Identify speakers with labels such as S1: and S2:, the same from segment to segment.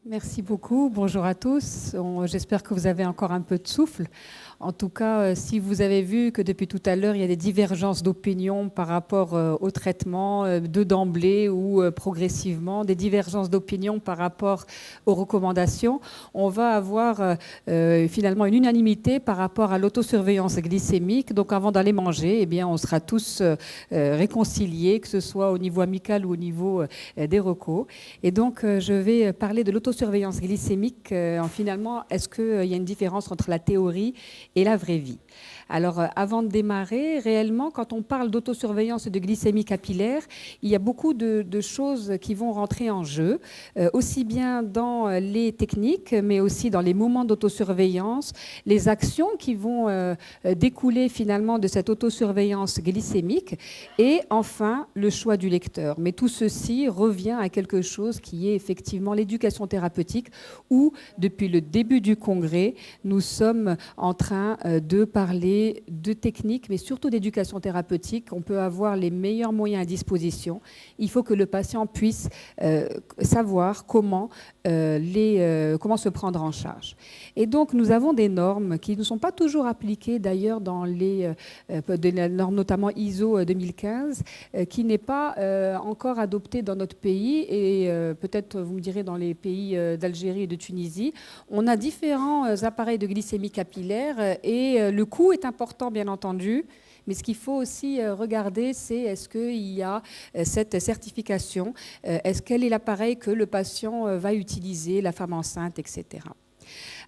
S1: Merci beaucoup. Bonjour à tous. J'espère que vous avez encore un peu de souffle. En tout cas, si vous avez vu que depuis tout à l'heure, il y a des divergences d'opinion par rapport au traitement de d'emblée ou progressivement, des divergences d'opinion par rapport aux recommandations, on va avoir finalement une unanimité par rapport à l'autosurveillance glycémique. Donc avant d'aller manger, eh bien, on sera tous réconciliés, que ce soit au niveau amical ou au niveau des recos. Et donc, je vais parler de l'autosurveillance glycémique. Finalement, est-ce qu'il y a une différence entre la théorie et la vraie vie? Alors, avant de démarrer, réellement, quand on parle d'autosurveillance et de glycémie capillaire, il y a beaucoup de choses qui vont rentrer en jeu, aussi bien dans les techniques, mais aussi dans les moments d'autosurveillance, les actions qui vont découler finalement de cette autosurveillance glycémique, et enfin, le choix du lecteur. Mais tout ceci revient à quelque chose qui est effectivement l'éducation thérapeutique, où, depuis le début du congrès, nous sommes en train de parler de techniques, mais surtout d'éducation thérapeutique. On peut avoir les meilleurs moyens à disposition. Il faut que le patient puisse savoir comment se prendre en charge. Et donc, nous avons des normes qui ne sont pas toujours appliquées, d'ailleurs, dans les normes, notamment ISO 2015, qui n'est pas encore adoptée dans notre pays et peut-être, vous me direz, dans les pays d'Algérie et de Tunisie. On a différents appareils de glycémie capillaire et le coût est important, bien entendu. Mais ce qu'il faut aussi regarder, c'est est-ce qu'il y a cette certification, quel est l'appareil que le patient va utiliser, la femme enceinte, etc.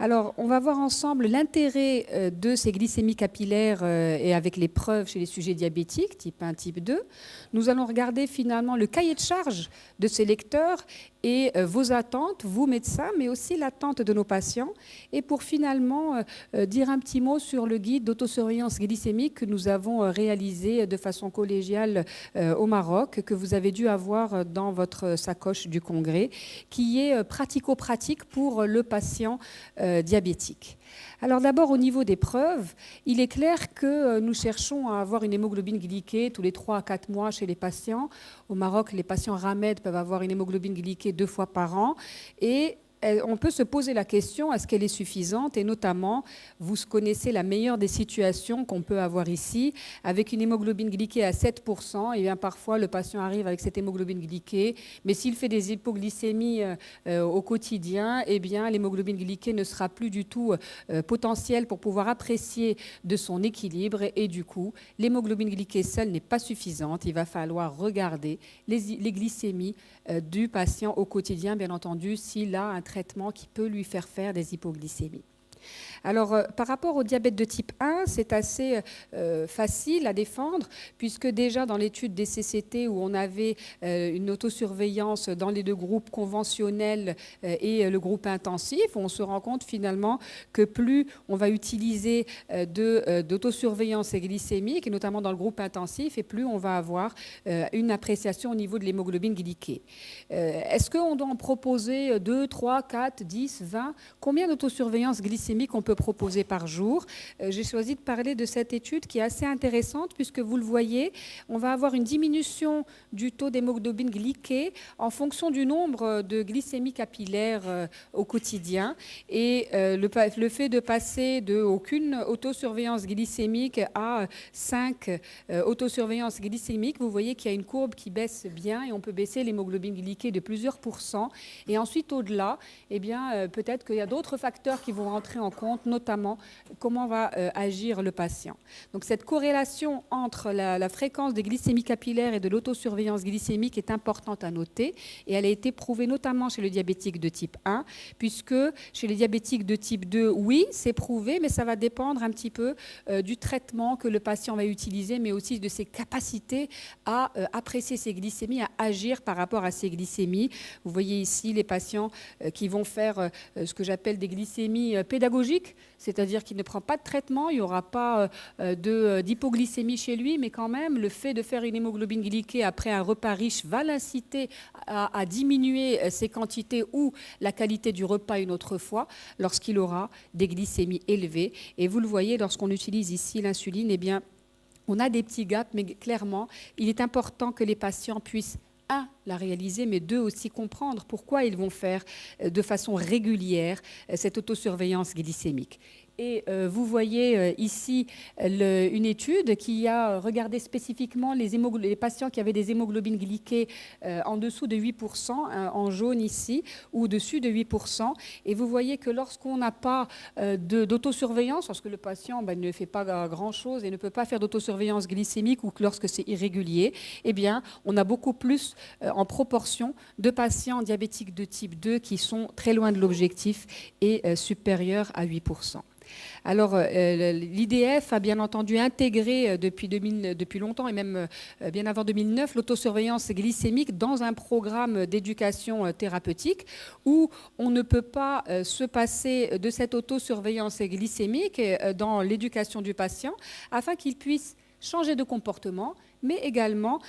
S1: Alors, on va voir ensemble l'intérêt de ces glycémies capillaires et avec les preuves chez les sujets diabétiques, type 1, type 2. Nous allons regarder finalement le cahier de charge de ces lecteurs et vos attentes, vous médecins, mais aussi l'attente de nos patients. Et pour finalement dire un petit mot sur le guide d'autosurveillance glycémique que nous avons réalisé de façon collégiale au Maroc, que vous avez dû avoir dans votre sacoche du congrès, qui est pratico-pratique pour le patient diabétique. Alors d'abord, au niveau des preuves, il est clair que nous cherchons à avoir une hémoglobine glyquée tous les 3 à 4 mois chez les patients. Au Maroc, les patients RAMED peuvent avoir une hémoglobine glyquée 2 fois par an. Et on peut se poser la question, est-ce qu'elle est suffisante? Et notamment, vous connaissez la meilleure des situations qu'on peut avoir ici. Avec une hémoglobine glyquée à 7%, et bien parfois le patient arrive avec cette hémoglobine glyquée, mais s'il fait des hypoglycémies au quotidien, eh bien l'hémoglobine glyquée ne sera plus du tout potentielle pour pouvoir apprécier de son équilibre. Et du coup, l'hémoglobine glyquée seule n'est pas suffisante. Il va falloir regarder les glycémies du patient au quotidien, bien entendu, s'il a un traitement qui peut lui faire des hypoglycémies. Alors, par rapport au diabète de type 1, c'est assez facile à défendre, puisque déjà dans l'étude des CCT, où on avait une autosurveillance dans les deux groupes conventionnels et le groupe intensif, on se rend compte finalement que plus on va utiliser d'autosurveillance glycémique, et notamment dans le groupe intensif, et plus on va avoir une appréciation au niveau de l'hémoglobine glyquée. Est-ce qu'on doit en proposer 2, 3, 4, 10, 20? Combien d'autosurveillance glycémique on peut proposer par jour? J'ai choisi de parler de cette étude qui est assez intéressante, puisque vous le voyez, on va avoir une diminution du taux d'hémoglobine glyquée en fonction du nombre de glycémies capillaires au quotidien. Et le fait de passer de aucune autosurveillance glycémique à 5 autosurveillances glycémiques, vous voyez qu'il y a une courbe qui baisse bien et on peut baisser l'hémoglobine glyquée de plusieurs pourcents. Et ensuite, au-delà, eh bien, peut-être qu'il y a d'autres facteurs qui vont rentrer en compte, notamment comment va agir le patient. Donc cette corrélation entre la fréquence des glycémies capillaires et de l'autosurveillance glycémique est importante à noter, et elle a été prouvée notamment chez le diabétique de type 1, puisque chez les diabétiques de type 2, oui, c'est prouvé, mais ça va dépendre un petit peu du traitement que le patient va utiliser, mais aussi de ses capacités à apprécier ses glycémies, à agir par rapport à ces glycémies. Vous voyez ici les patients qui vont faire ce que j'appelle des glycémies pédagogiques, c'est-à-dire qu'il ne prend pas de traitement, il n'y aura pas d'hypoglycémie chez lui, mais quand même, le fait de faire une hémoglobine glyquée après un repas riche va l'inciter à diminuer ses quantités ou la qualité du repas une autre fois lorsqu'il aura des glycémies élevées. Et vous le voyez, lorsqu'on utilise ici l'insuline, eh bien, on a des petits gaps, mais clairement, il est important que les patients puissent la réaliser, mais 2, aussi comprendre pourquoi ils vont faire de façon régulière cette autosurveillance glycémique. Et vous voyez ici une étude qui a regardé spécifiquement les patients qui avaient des hémoglobines glyquées en dessous de 8%, en jaune ici, ou au-dessus de 8%. Et vous voyez que lorsqu'on n'a pas d'autosurveillance, lorsque le patient ne fait pas grand-chose et ne peut pas faire d'autosurveillance glycémique, ou que lorsque c'est irrégulier, eh bien, on a beaucoup plus en proportion de patients diabétiques de type 2 qui sont très loin de l'objectif et supérieurs à 8%. Alors, l'IDF a bien entendu intégré depuis longtemps, et même bien avant 2009, l'autosurveillance glycémique dans un programme d'éducation thérapeutique où on ne peut pas se passer de cette autosurveillance glycémique dans l'éducation du patient afin qu'il puisse changer de comportement, mais également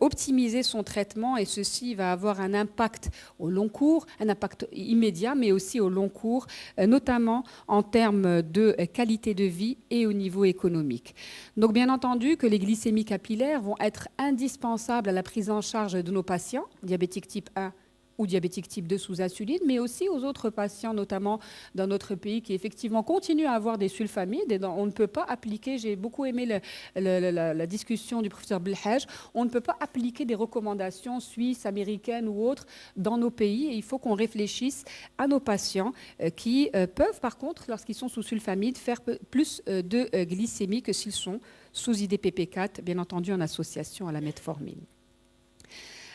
S1: optimiser son traitement, et ceci va avoir un impact au long cours, un impact immédiat, mais aussi au long cours, notamment en termes de qualité de vie et au niveau économique. Donc bien entendu que les glycémies capillaires vont être indispensables à la prise en charge de nos patients, diabétiques type 1 ou diabétiques type 2 sous insuline, mais aussi aux autres patients, notamment dans notre pays, qui effectivement continuent à avoir des sulfamides. Et on ne peut pas appliquer, j'ai beaucoup aimé la discussion du professeur Belhaj, on ne peut pas appliquer des recommandations suisses, américaines ou autres dans nos pays. Et il faut qu'on réfléchisse à nos patients qui peuvent, par contre, lorsqu'ils sont sous sulfamide, faire plus de glycémie que s'ils sont sous IDPP4, bien entendu en association à la metformine.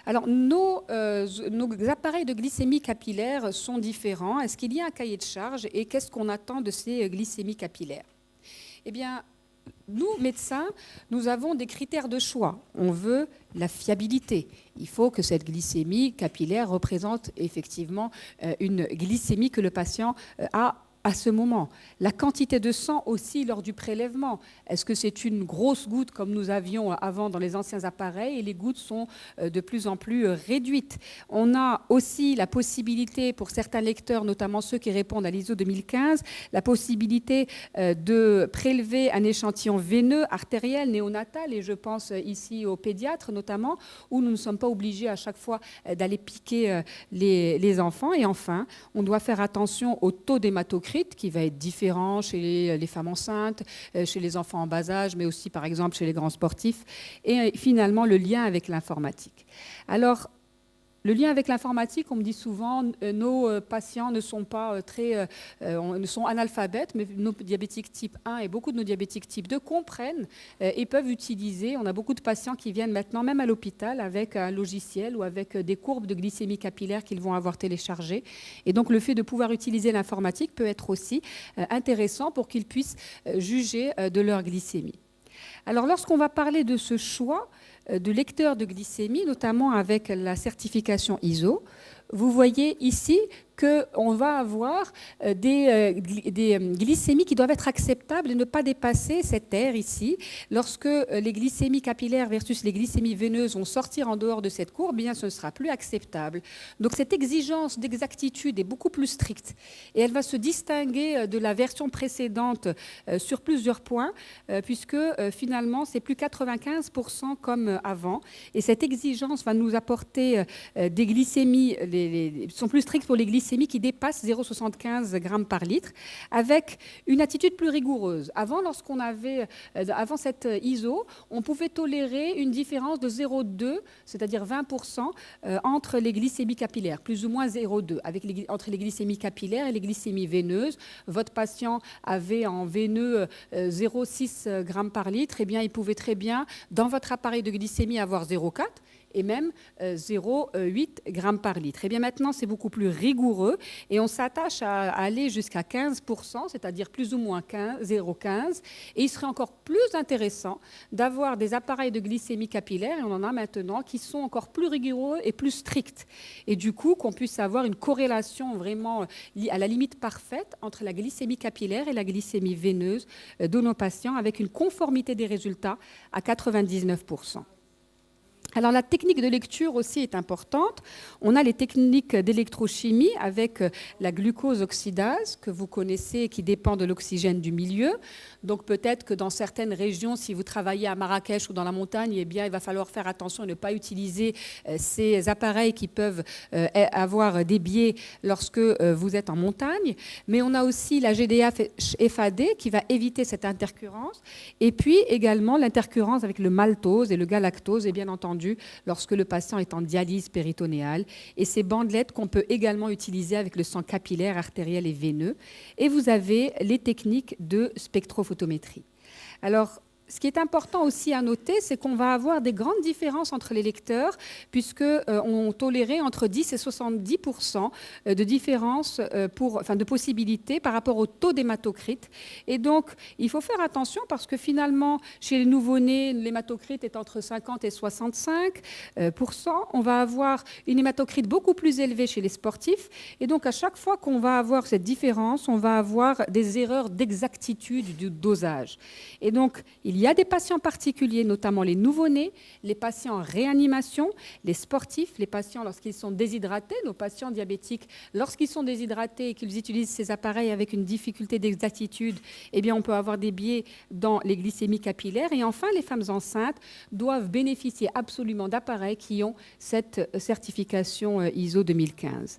S1: Alors, nos appareils de glycémie capillaire sont différents. Est-ce qu'il y a un cahier de charge et qu'est-ce qu'on attend de ces glycémies capillaires? Eh bien, nous, médecins, nous avons des critères de choix. On veut la fiabilité. Il faut que cette glycémie capillaire représente effectivement une glycémie que le patient a à ce moment. La quantité de sang aussi lors du prélèvement. Est-ce que c'est une grosse goutte comme nous avions avant dans les anciens appareils, et les gouttes sont de plus en plus réduites? On a aussi la possibilité pour certains lecteurs, notamment ceux qui répondent à l'ISO 2015, la possibilité de prélever un échantillon veineux, artériel, néonatal, et je pense ici aux pédiatres notamment, où nous ne sommes pas obligés à chaque fois d'aller piquer les enfants. Et enfin, on doit faire attention au taux d'hématocrit qui va être différent chez les femmes enceintes, chez les enfants en bas âge, mais aussi par exemple chez les grands sportifs. Et finalement, le lien avec l'informatique. Alors, le lien avec l'informatique, on me dit souvent, nos patients ne sont pas ne sont analphabètes, mais nos diabétiques type 1 et beaucoup de nos diabétiques type 2 comprennent et peuvent utiliser. On a beaucoup de patients qui viennent maintenant, même à l'hôpital, avec un logiciel ou avec des courbes de glycémie capillaire qu'ils vont avoir téléchargées. Et donc, le fait de pouvoir utiliser l'informatique peut être aussi intéressant pour qu'ils puissent juger de leur glycémie. Alors, lorsqu'on va parler de ce choix de lecteur de glycémie, notamment avec la certification ISO, vous voyez ici qu'on va avoir des glycémies qui doivent être acceptables et ne pas dépasser cette aire ici. Lorsque les glycémies capillaires versus les glycémies veineuses vont sortir en dehors de cette courbe, bien ce ne sera plus acceptable. Donc cette exigence d'exactitude est beaucoup plus stricte et elle va se distinguer de la version précédente sur plusieurs points, puisque finalement c'est plus 95% comme avant. Et cette exigence va nous apporter des glycémies, sont plus strictes pour les glycémies qui dépassent 0,75 grammes par litre, avec une attitude plus rigoureuse. Avant, avant cette ISO, on pouvait tolérer une différence de 0,2, c'est-à-dire 20%, entre les glycémies capillaires, plus ou moins 0,2, entre les glycémies capillaires et les glycémies veineuses. Votre patient avait en veineux 0,6 grammes par litre, eh bien, il pouvait très bien, dans votre appareil de glycémie, avoir 0,4 et même 0,8 grammes par litre. Et bien maintenant, c'est beaucoup plus rigoureux et on s'attache à aller jusqu'à 15%, c'est-à-dire plus ou moins 0,15. Et il serait encore plus intéressant d'avoir des appareils de glycémie capillaire, et on en a maintenant, qui sont encore plus rigoureux et plus stricts. Et du coup, qu'on puisse avoir une corrélation vraiment à la limite parfaite entre la glycémie capillaire et la glycémie veineuse de nos patients, avec une conformité des résultats à 99%. Alors la technique de lecture aussi est importante. On a les techniques d'électrochimie avec la glucose oxydase que vous connaissez et qui dépend de l'oxygène du milieu. Donc peut-être que dans certaines régions, si vous travaillez à Marrakech ou dans la montagne, eh bien, il va falloir faire attention et ne pas utiliser ces appareils qui peuvent avoir des biais lorsque vous êtes en montagne. Mais on a aussi la GDA-FAD qui va éviter cette intercurrence. Et puis également l'intercurrence avec le maltose et le galactose, et bien entendu lorsque le patient est en dialyse péritonéale, et ces bandelettes qu'on peut également utiliser avec le sang capillaire, artériel et veineux. Et vous avez les techniques de spectrophotométrie. Alors, ce qui est important aussi à noter, c'est qu'on va avoir des grandes différences entre les lecteurs, puisqu'on tolérait entre 10 et 70% de différence, de possibilités par rapport au taux d'hématocrite. Et donc, il faut faire attention parce que finalement, chez les nouveau-nés, l'hématocrite est entre 50 et 65%. On va avoir une hématocrite beaucoup plus élevée chez les sportifs. Et donc, à chaque fois qu'on va avoir cette différence, on va avoir des erreurs d'exactitude du dosage. Et donc, il y a des patients particuliers, notamment les nouveau-nés, les patients en réanimation, les sportifs, les patients lorsqu'ils sont déshydratés, nos patients diabétiques, lorsqu'ils sont déshydratés et qu'ils utilisent ces appareils avec une difficulté d'exactitude, eh bien, on peut avoir des biais dans les glycémies capillaires. Et enfin, les femmes enceintes doivent bénéficier absolument d'appareils qui ont cette certification ISO 2015.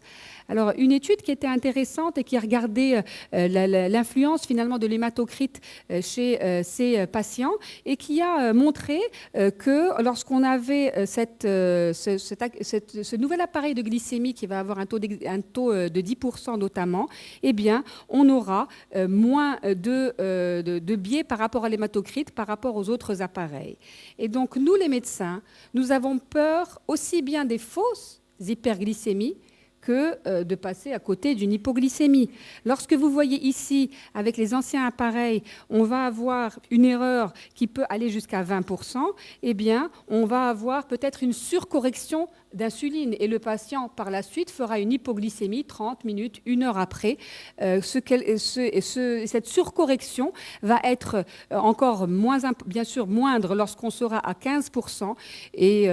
S1: Alors, une étude qui était intéressante et qui a regardé l'influence finalement de l'hématocrite chez ces patients et qui a montré que lorsqu'on avait ce nouvel appareil de glycémie qui va avoir un taux de 10% notamment, eh bien, on aura moins de biais par rapport à l'hématocrite, par rapport aux autres appareils. Et donc, nous, les médecins, nous avons peur aussi bien des fausses hyperglycémies que de passer à côté d'une hypoglycémie. Lorsque vous voyez ici, avec les anciens appareils, on va avoir une erreur qui peut aller jusqu'à 20%, eh bien, on va avoir peut-être une surcorrection d'insuline et le patient, par la suite, fera une hypoglycémie 30 minutes, 1 heure après. Cette surcorrection va être encore bien sûr moindre lorsqu'on sera à 15% et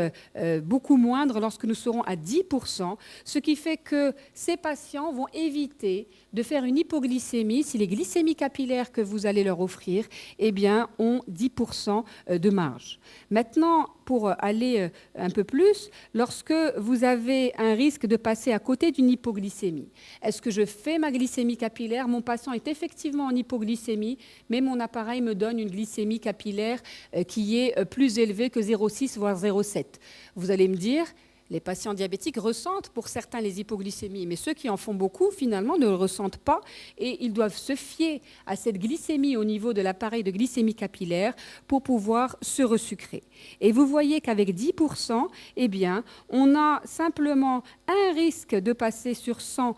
S1: beaucoup moindre lorsque nous serons à 10%, ce qui fait que ces patients vont éviter de faire une hypoglycémie si les glycémies capillaires que vous allez leur offrir eh bien, ont 10% de marge. Maintenant, pour aller un peu plus, lorsque vous avez un risque de passer à côté d'une hypoglycémie, est-ce que je fais ma glycémie capillaire? Mon patient est effectivement en hypoglycémie, mais mon appareil me donne une glycémie capillaire qui est plus élevée que 0,6 voire 0,7. Vous allez me dire, les patients diabétiques ressentent pour certains les hypoglycémies, mais ceux qui en font beaucoup, finalement, ne le ressentent pas et ils doivent se fier à cette glycémie au niveau de l'appareil de glycémie capillaire pour pouvoir se resucrer. Et vous voyez qu'avec 10%, eh bien, on a simplement un risque de passer sur 100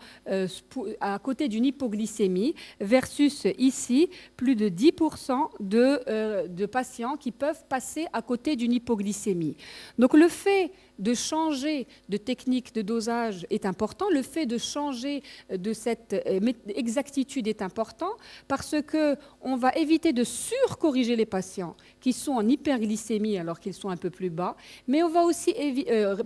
S1: à côté d'une hypoglycémie versus ici, plus de 10% de patients qui peuvent passer à côté d'une hypoglycémie. Donc le fait de changer de technique de dosage est important. Le fait de changer de cette exactitude est important parce qu'on va éviter de surcorriger les patients qui sont en hyperglycémie alors qu'ils sont un peu plus bas, mais on va aussi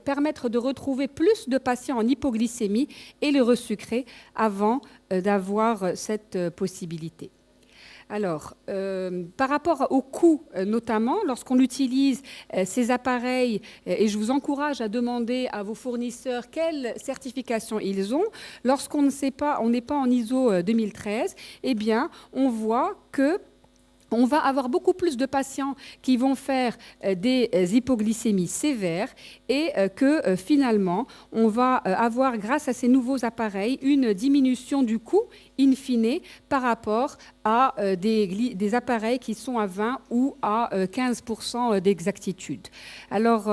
S1: permettre de retrouver plus de patients en hypoglycémie et les resucrer avant d'avoir cette possibilité. Alors, par rapport au coût notamment, lorsqu'on utilise ces appareils, et je vous encourage à demander à vos fournisseurs quelle certification ils ont, lorsqu'on ne sait pas, on n'est pas en ISO 2013, eh bien, on voit que on va avoir beaucoup plus de patients qui vont faire des hypoglycémies sévères et que finalement, on va avoir, grâce à ces nouveaux appareils, une diminution du coût in fine par rapport à des appareils qui sont à 20 ou à 15% d'exactitude. Alors,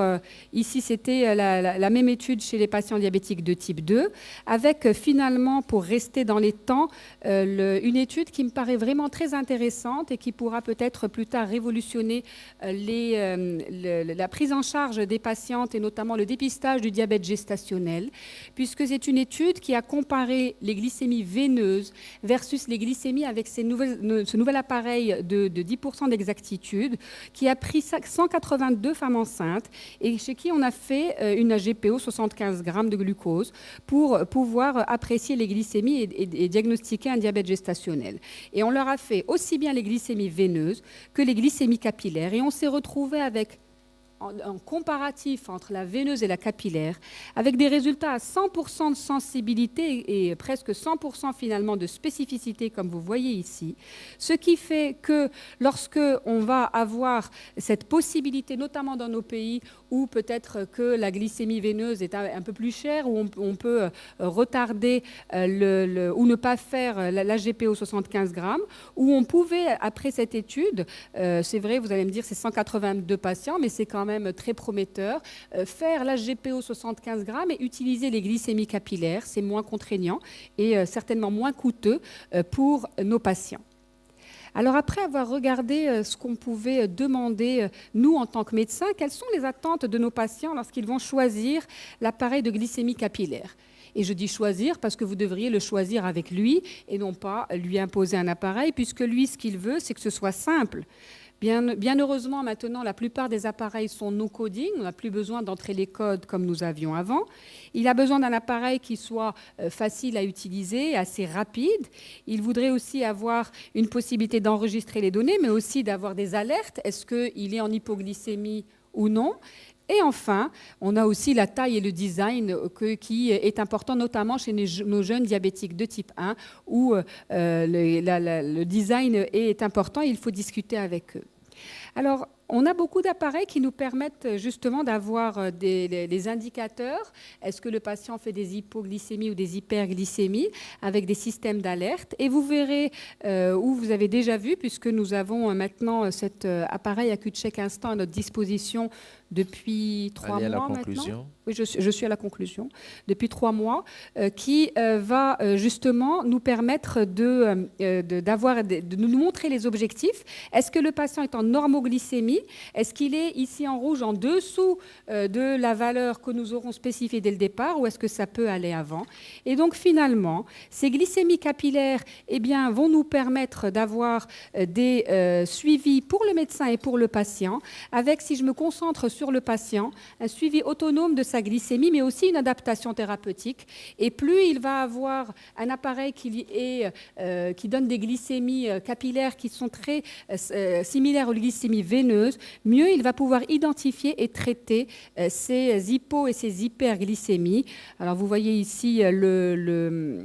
S1: ici, c'était la même étude chez les patients diabétiques de type 2, avec finalement, pour rester dans les temps, une étude qui me paraît vraiment très intéressante et qui pourra peut-être plus tard révolutionner la prise en charge des patientes et notamment le dépistage du diabète gestationnel, puisque c'est une étude qui a comparé les glycémies veineuses versus les glycémies avec ces nouvelles ce nouvel appareil de 10% d'exactitude qui a pris 182 femmes enceintes et chez qui on a fait une GPO 75 grammes de glucose pour pouvoir apprécier les glycémies et diagnostiquer un diabète gestationnel. Et on leur a fait aussi bien les glycémies veineuses que les glycémies capillaires. Et on s'est retrouvé avec en comparatif entre la veineuse et la capillaire, avec des résultats à 100% de sensibilité et presque 100% finalement de spécificité, comme vous voyez ici, ce qui fait que lorsque on va avoir cette possibilité, notamment dans nos pays où peut-être que la glycémie veineuse est un peu plus chère, où on peut retarder ou ne pas faire la GPO 75 grammes, où on pouvait, après cette étude, c'est vrai, vous allez me dire c'est 182 patients, mais c'est quand même très prometteur, faire la GPO 75 grammes et utiliser les glycémies capillaires, c'est moins contraignant et certainement moins coûteux pour nos patients. Alors après avoir regardé ce qu'on pouvait demander, nous en tant que médecins, quelles sont les attentes de nos patients lorsqu'ils vont choisir l'appareil de glycémie capillaire? Et je dis choisir parce que vous devriez le choisir avec lui et non pas lui imposer un appareil, puisque lui, ce qu'il veut, c'est que ce soit simple. Bien heureusement, maintenant, la plupart des appareils sont no coding. On n'a plus besoin d'entrer les codes comme nous avions avant. Il a besoin d'un appareil qui soit facile à utiliser, assez rapide. Il voudrait aussi avoir une possibilité d'enregistrer les données, mais aussi d'avoir des alertes. Est-ce qu'il est en hypoglycémie ou non ? Et enfin, on a aussi la taille et le design qui est important, notamment chez nos jeunes diabétiques de type 1, où le design est important et il faut discuter avec eux. Alors, on a beaucoup d'appareils qui nous permettent justement d'avoir des indicateurs. Est-ce que le patient fait des hypoglycémies ou des hyperglycémies avec des systèmes d'alerte? Et vous verrez, ou vous avez déjà vu, puisque nous avons maintenant cet appareil AccuCheck Instant à notre disposition depuis 3 mois maintenant. Oui, je suis à la conclusion. Depuis 3 mois, qui va justement nous permettre de nous montrer les objectifs. Est-ce que le patient est en normoglycémie? Est-ce qu'il est ici en rouge en dessous de la valeur que nous aurons spécifiée dès le départ, ou est-ce que ça peut aller avant? Et donc finalement, ces glycémies capillaires vont nous permettre d'avoir des suivis pour le médecin et pour le patient, avec, si je me concentre sur le patient, un suivi autonome de sa glycémie, mais aussi une adaptation thérapeutique. Et plus il va avoir un appareil qui donne des glycémies capillaires qui sont très similaires aux glycémies veineuses, mieux il va pouvoir identifier et traiter ces hypo- et ces hyperglycémies. Alors vous voyez ici le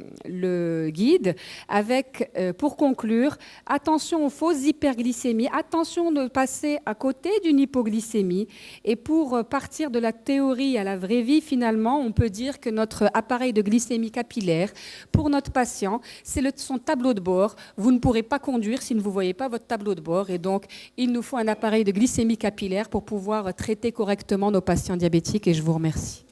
S1: guide avec, pour conclure, attention aux fausses hyperglycémies, attention de passer à côté d'une hypoglycémie. Et pour partir de la théorie à la vraie vie, finalement, on peut dire que notre appareil de glycémie capillaire, pour notre patient, c'est son tableau de bord. Vous ne pourrez pas conduire si vous ne voyez pas votre tableau de bord. Et donc, il nous faut un appareil de glycémie capillaire pour pouvoir traiter correctement nos patients diabétiques. Et je vous remercie.